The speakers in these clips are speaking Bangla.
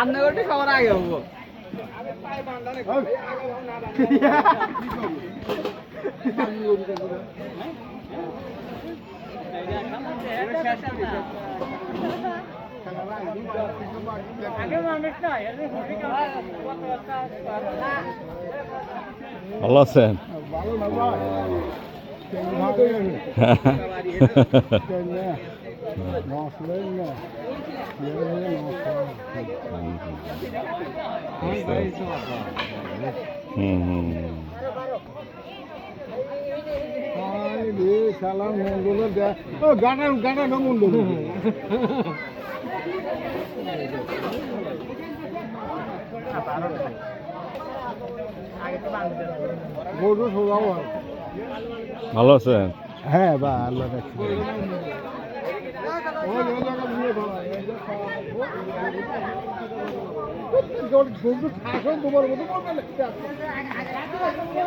আপনি ওটা সবার আগে হবো ভালো আছেন? সালাম মন্ডল গানা গানা মন্ডল ভালো আছেন? হ্যাঁ বা আল্লাহ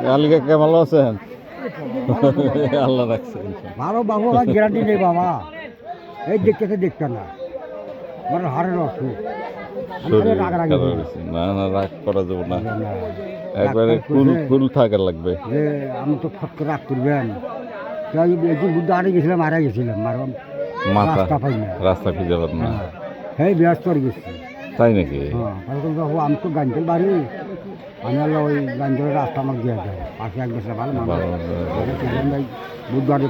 কালকে ভালো আছেন? আল্লাহ রাখছেন। ভালো বাবু গ্যারান্টি নেই বাবা, এই দেখতে না আমার হারের অসুখ। না না, রাগ করা যাবে না, একবারে কুল থাকার লাগবে। আমি তো ফট করে রাগ করবেন, বুদ্ধ হারিয়ে গেছিলাম, মারা গেছিলাম, রাস্তা পাই না, রাস্তা খুঁজে পাব না। হ্যাঁ ব্যস্ত করে গেছি। তাই নাকি? বাবু আমি তো গাঞ্জল বাড়ি, আমি আল্লাহ ওই গাঞ্জলের রাস্তা আমাকে দিয়ে দেয়, পাশে এক বছর ভালো মানুষ বুধবারে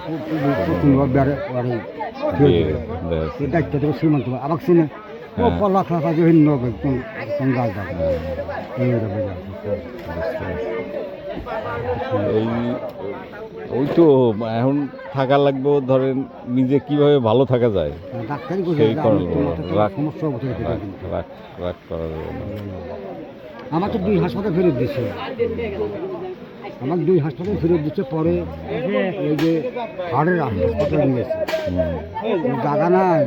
দায়িত্ব থেকে শ্রীমন্ত আমাকে চিনে লাখ লাখ হিন্দু হবে কোন গাছ যাবে এই ওই তো এখন থাকা লাগবে, ধরেন নিজে কিভাবে ভালো থাকা যায় সেই সমস্যা রাগ করা যাবে না। আমাকে 2 হাসপাতাল ফেরত দিচ্ছে, আমার 2 হাসপাতাল ফেরত দিচ্ছে, পরে এই যে হাড়ের হাসপাতাল নিয়েছে, জায়গা নাই।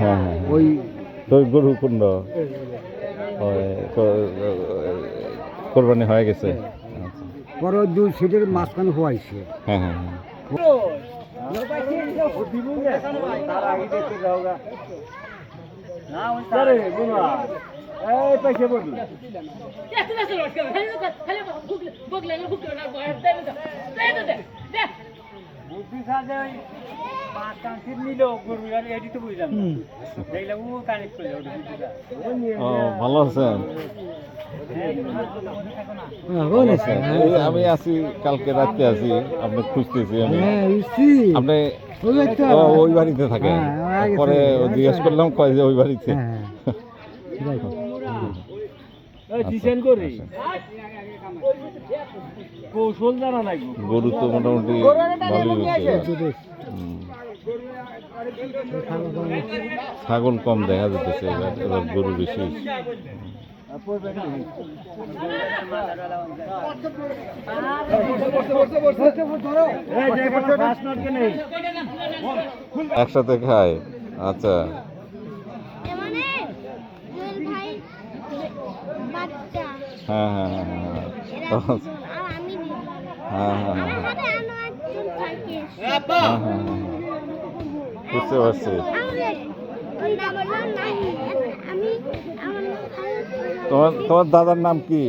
হ্যাঁ ওই গরু কুণ্ড কোরবানি হয়ে গেছে, পরে 2 সিটের মাঝখানে হওয়াইছে। হ্যাঁ হ্যাঁ হ্যাঁ। ভালো আছেন? আমি আছি, কালকে রাত্রে আছি, আপনি খুঁজতেছি আমি। আপনি ওই বাড়িতে থাকেন? পরে জিজ্ঞেস করলাম, কয় যে ওই বাড়িতে। গরু তো মোটামুটি ভালোই হয়েছে, ছাগল কম দেখা যেতেছে, এবার গরু বেশি। একসাথে খায়? আচ্ছা, হ্যাঁ হ্যাঁ হ্যাঁ হ্যাঁ হ্যাঁ হ্যাঁ হ্যাঁ, বুঝতে পারছি। তোমার দাদার নাম কি?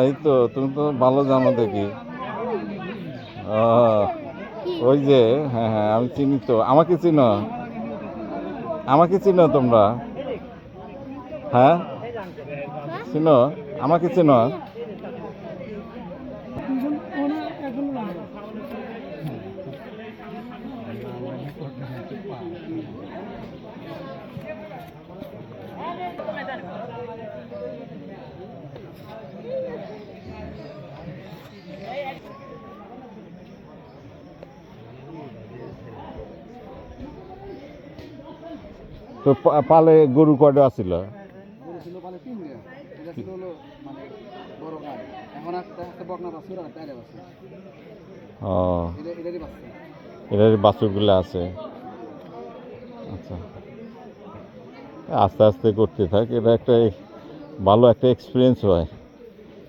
এই তো, তুমি তো ভালো জানো দেখি। ওই যে, হ্যাঁ হ্যাঁ আমি চিনি তো। আমাকে চিনো? আমাকে চিনো তোমরা? হ্যাঁ চিনো? আমাকে চিনো? তো পালে গরু কয়টা আছিল? গরু ছিল পালে 3 টা, এটা ছিল হলো মানে বড় গাই। এখন একটা বকনা বাছুর আর একটা আরে বাছুর। ও এটারই বাচ্চা। এটার বাছুরগুলো আছে। আচ্ছা, আস্তে আস্তে করতে থাক, এটা একটা ভালো একটা এক্সপিরিয়েন্স হয়।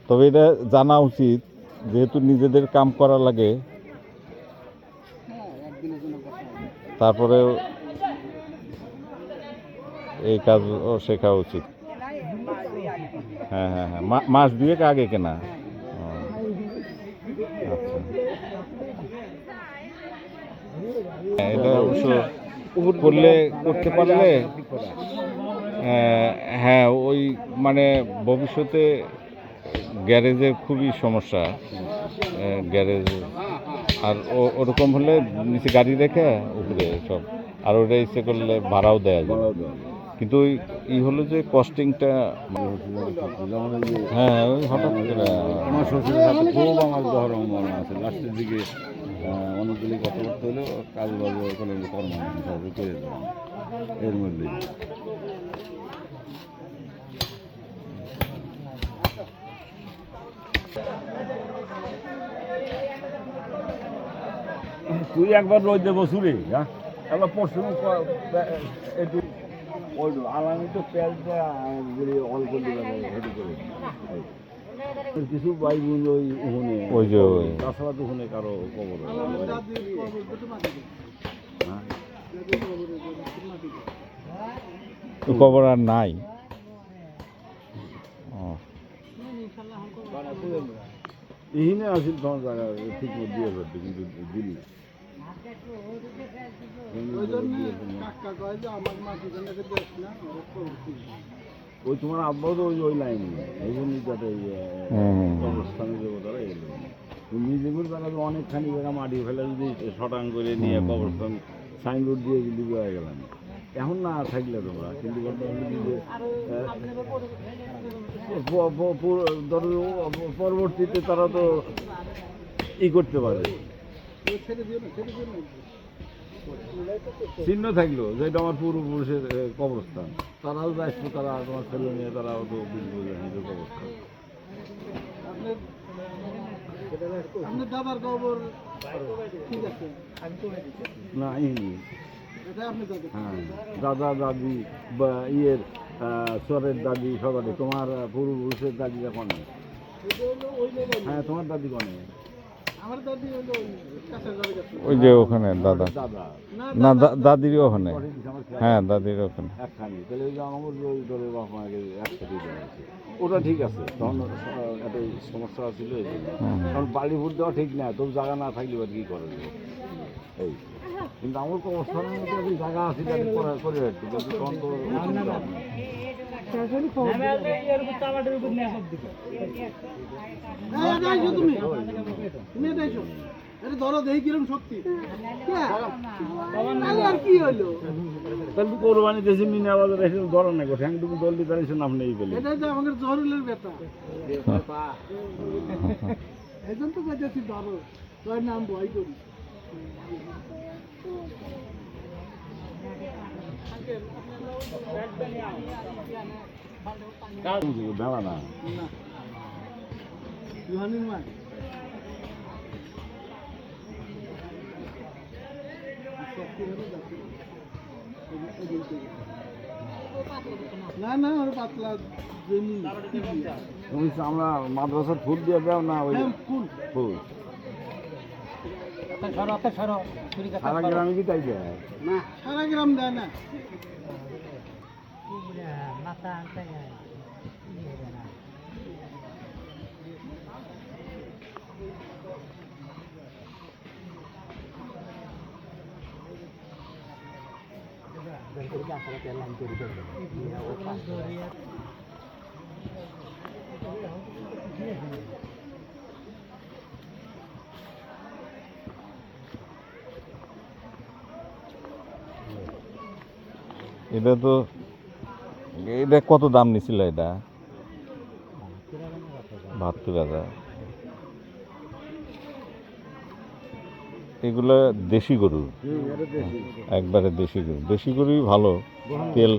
তবে এটা জানা উচিত, যেহেতু নিজেদের কাম করা লাগে, হ্যাঁ, একদিনের জন্য কথা হবে। তারপরে এই কাজও শেখা উচিত। হ্যাঁ হ্যাঁ হ্যাঁ, মাস দুয়েক আগে কেনা। ও, আচ্ছা, এটা অবশ্য করতে পারলে হ্যাঁ, ওই মানে ভবিষ্যতে গ্যারেজের খুবই সমস্যা। গ্যারেজ আর ওরকম হলে নিচে গাড়ি রেখে উপরে সব, আর ওটা ইচ্ছে করলে ভাড়াও দেয়া যায়। কিন্তু ওই হলো যে কস্টিংটা, হ্যাঁ ওই হঠাৎ করে আমার শ্বশুরের সাথে খুব আমার ধরম মনে আছে। লাস্টের দিকে অনেকগুলি কথাবার্তা হলেও কাজ বাজ করে কর্ম সবই করে দেওয়া এর মধ্যেই। তুই একবার রোজ দেবো সুরে, হ্যাঁ একবার পরশু একটু ওই আলামি তো পেঁয়াজটা অল্প দিলাম হেঁটে করে কিছু ভাই বোন ওই ওখানে ওই যে ওই তাছাড়া তো ওখানে কারো খবর খবর আর নাই। ও, এখানে আসিল তোমার জায়গা ঠিক মতো দিয়ে করতে, কিন্তু দিলি ওই তোমার আব্বাও তো ওই লাইন এই জন্যই যাতে কবরস্থানে দেবো তারা এলো নিজেগুলো জায়গা তো অনেকখানি জায়গা মাটি ফেলে যদি শটাং করে নিয়ে কবরস্থান সাইনবোর্ড দিয়ে যদি হয়ে গেলাম। এখন না থাকলে তোমরা কিন্তু পরবর্তীতে তারা তো ই করতে পারে, চিহ্ন থাকলো যে এটা আমার পূর্বপুরুষের কবরস্থান, তারাও যাইতো, তারা তোমার ছেলে নিয়ে তারাও তো বুঝবো যে নিজের কবরস্থান। আপনার দাদার খবর ঠিক আছে, না ইনি এটা আপনি দাদা। হ্যাঁ, দাদা দাদি বা ইয়ের চরের দাদি সবাই। তোমার পূর্বপুরুষের দাদিরা কনে? হ্যাঁ, তোমার দাদি কনে? আমার দাদি হলো কাছের বাড়ি গেছে। ওই যে ওখানে দাদা, দাদা না দাদির ওখানে, হ্যাঁ দাদির ওখানে। একখানি তাহলে ওই যে আমার ওই ধরে বাপ মাকে একসাথে দেওয়া আছে, ওটা ঠিক আছে। তখন একটা সমস্যা ছিল এই জন্য। কারণ বাড়ি ভোট দেওয়া ঠিক না, তোর জায়গা না থাকলে এবার কী করে দেবো এই। কিন্তু আমার তো অবস্থানের মধ্যে যদি জায়গা আছে তাহলে করে রাখতো, কিন্তু তখন তো ধরো দেখি কিরম সত্যি আর কি হলো, তাহলে কোরবানি দেশে মিনে আবার এসে ধরার না ঠ্যাং টুকু দলটি তার এসে নাম নেই পেলে। এটা যে আমাদের জহরুলের বেটা, এই জন্য তো কাছে ধরো তোর নাম ভয় করি। দাঁড়া না ইউহানির মা না না ওর পাতলা আমরা মাদ্রাসার ফুল দিয়ে দাও না ওই ফুল ফুল সারা গ্রামে কি তাই দেয়? না সারা গ্রাম দেয় না। এটা তো, এটা কত দাম নিছিল? এটা 72,000। এগুলো দেশি গরু, একবারে দেশি গরু, দেশি গরুই ভালো তেল